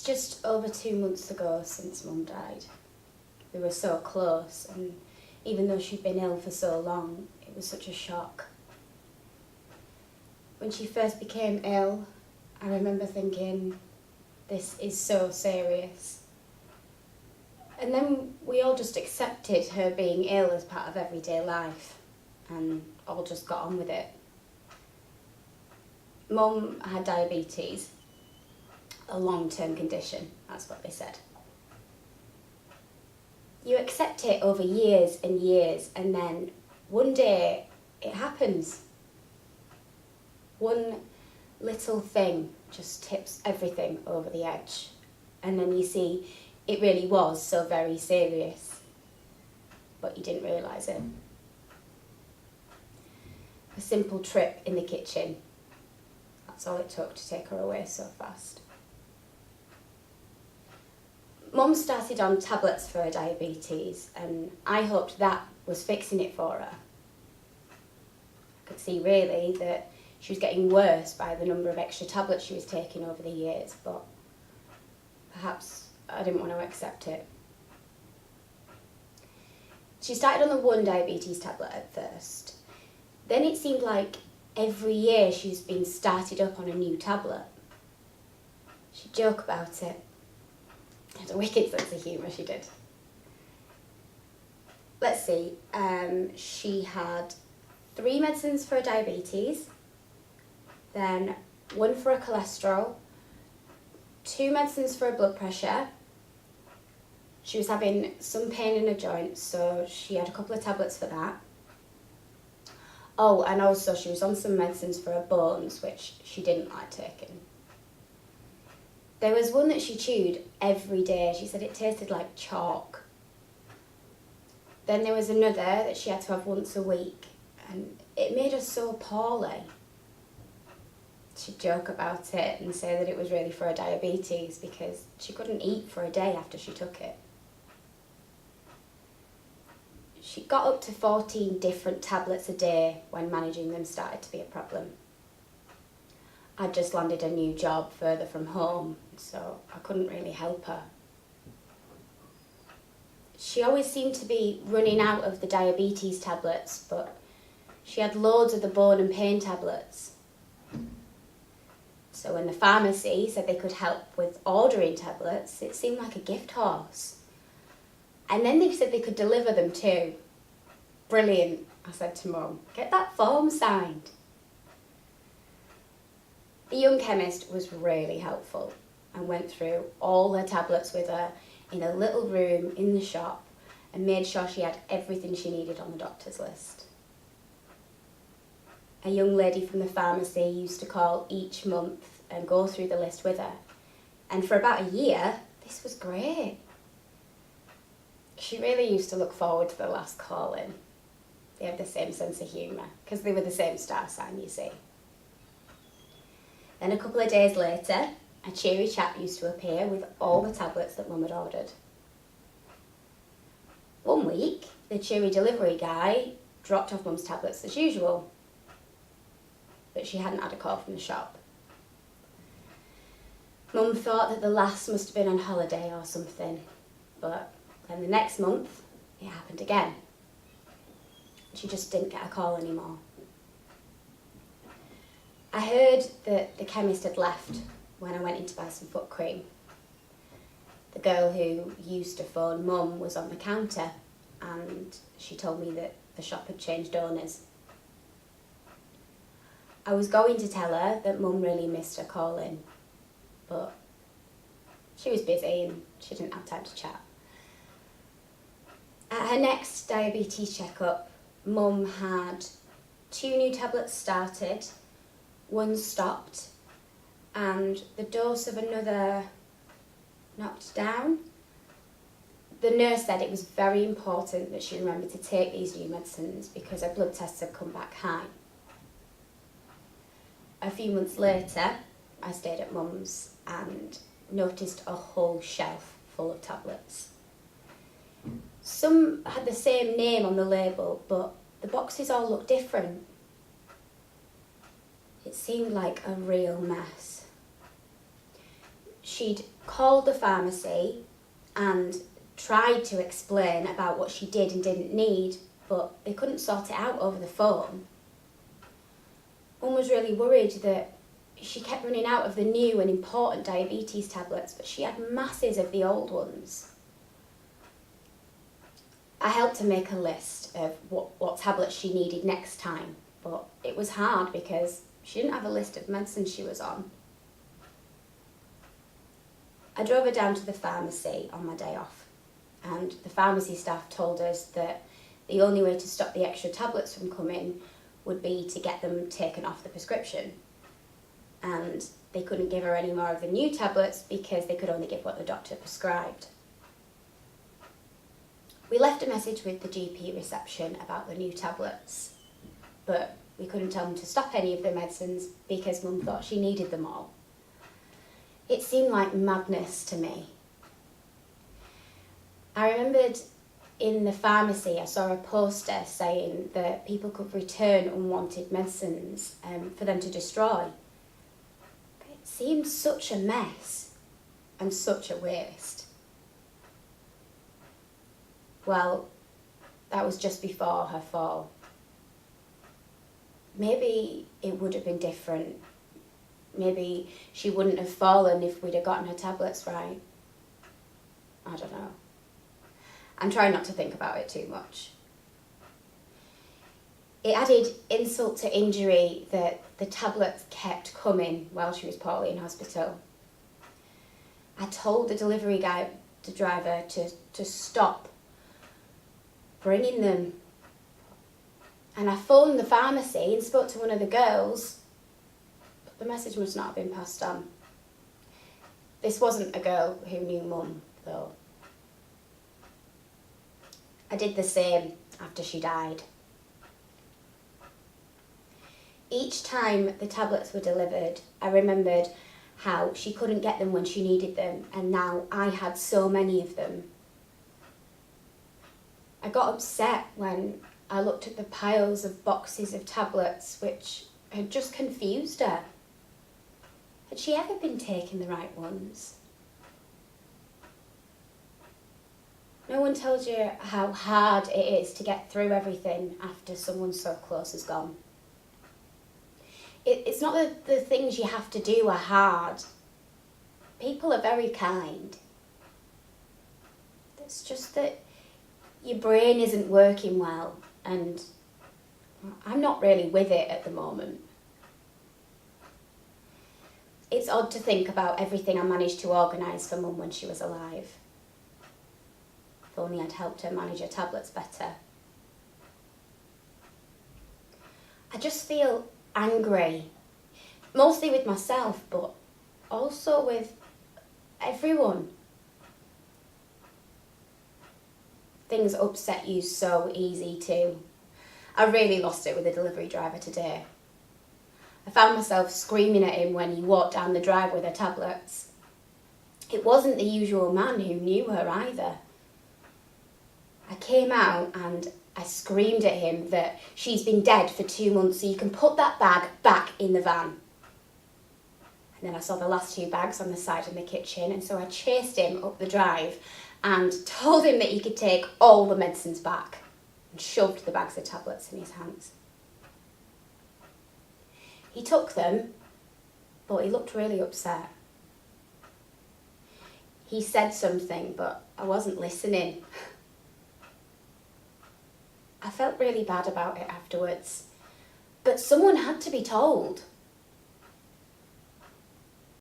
It's just over 2 months ago since Mum died. We were so close, and even though she'd been ill for so long, it was such a shock. When she first became ill, I remember thinking, this is so serious. And then we all just accepted her being ill as part of everyday life and all just got on with it. Mum had diabetes, a long-term condition, that's what they said. You accept it over years and years, and then one day it happens. One little thing just tips everything over the edge, and then you see it really was so very serious, but you didn't realise it. A simple trip in the kitchen, that's all it took to take her away so fast. Mum started on tablets for her diabetes, and I hoped that was fixing it for her. I could see really that she was getting worse by the number of extra tablets she was taking over the years, but perhaps I didn't want to accept it. She started on the one diabetes tablet at first. Then it seemed like every year she's been started up on a new tablet. She'd joke about it. Had a wicked sense of humour, she did. Let's see, she had 3 medicines for her diabetes, then 1 for her cholesterol, 2 medicines for her blood pressure. She was having some pain in her joints, so she had a couple of tablets for that. Oh, and also she was on some medicines for her bones, which she didn't like taking. There was one that she chewed every day. She said it tasted like chalk. Then there was another that she had to have once a week, and it made her so poorly. She'd joke about it and say that it was really for her diabetes because she couldn't eat for a day after she took it. She got up to 14 different tablets a day when managing them started to be a problem. I'd just landed a new job further from home, so I couldn't really help her. She always seemed to be running out of the diabetes tablets, but she had loads of the bone and pain tablets. So when the pharmacy said they could help with ordering tablets, it seemed like a gift horse. And then they said they could deliver them too. Brilliant, I said to Mum. Get that form signed. The young chemist was really helpful and went through all her tablets with her in a little room in the shop and made sure she had everything she needed on the doctor's list. A young lady from the pharmacy used to call each month and go through the list with her. And for about a year, this was great. She really used to look forward to the last call-in. They had the same sense of humour, because they were the same star sign, you see. Then a couple of days later, a cheery chap used to appear with all the tablets that Mum had ordered. One week, the cheery delivery guy dropped off Mum's tablets as usual, but she hadn't had a call from the shop. Mum thought that the lass must have been on holiday or something, but then the next month, it happened again. She just didn't get a call anymore. I heard that the chemist had left when I went in to buy some foot cream. The girl who used to phone Mum was on the counter, and she told me that the shop had changed owners. I was going to tell her that Mum really missed her call-in, but she was busy and she didn't have time to chat. At her next diabetes checkup, Mum had 2 new tablets started, 1 stopped, and the dose of another knocked down. The nurse said it was very important that she remembered to take these new medicines because her blood tests had come back high. A few months later, I stayed at Mum's and noticed a whole shelf full of tablets. Some had the same name on the label, but the boxes all looked different. It seemed like a real mess. she'd called the pharmacy and tried to explain about what she did and didn't need, but they couldn't sort it out over the phone. Mum was really worried that she kept running out of the new and important diabetes tablets, but she had masses of the old ones. I helped her make a list of what tablets she needed next time, but it was hard because she didn't have a list of medicines she was on. I drove her down to the pharmacy on my day off, and the pharmacy staff told us that the only way to stop the extra tablets from coming would be to get them taken off the prescription. And they couldn't give her any more of the new tablets because they could only give what the doctor prescribed. We left a message with the GP reception about the new tablets, but we couldn't tell them to stop any of the medicines because Mum thought she needed them all. It seemed like madness to me. I remembered in the pharmacy I saw a poster saying that people could return unwanted medicines for them to destroy. It seemed such a mess and such a waste. Well, that was just before her fall. Maybe it would have been different. Maybe she wouldn't have fallen if we'd have gotten her tablets right. I don't know. I'm trying not to think about it too much. It added insult to injury that the tablets kept coming while she was poorly in hospital. I told the delivery guy, the driver, to stop bringing them. And I phoned the pharmacy and spoke to one of the girls, but the message must not have been passed on. This wasn't a girl who knew Mum, though. I did the same after she died. Each time the tablets were delivered, I remembered how she couldn't get them when she needed them, and now I had so many of them. I got upset when I looked at the piles of boxes of tablets which had just confused her. Had she ever been taking the right ones? No one tells you how hard it is to get through everything after someone so close has gone. It's not that the things you have to do are hard. People are very kind. It's just that your brain isn't working well, and I'm not really with it at the moment. It's odd to think about everything I managed to organise for Mum when she was alive. If only I'd helped her manage her tablets better. I just feel angry, mostly with myself, but also with everyone. Things upset you so easy too. I really lost it with the delivery driver today. I found myself screaming at him when he walked down the drive with her tablets. It wasn't the usual man who knew her either. I came out and I screamed at him that she's been dead for 2 months, so you can put that bag back in the van. And then I saw the last 2 bags on the side in the kitchen, and so I chased him up the drive and told him that he could take all the medicines back, and shoved the bags of tablets in his hands. He took them, but he looked really upset. He said something, but I wasn't listening. I felt really bad about it afterwards, but someone had to be told.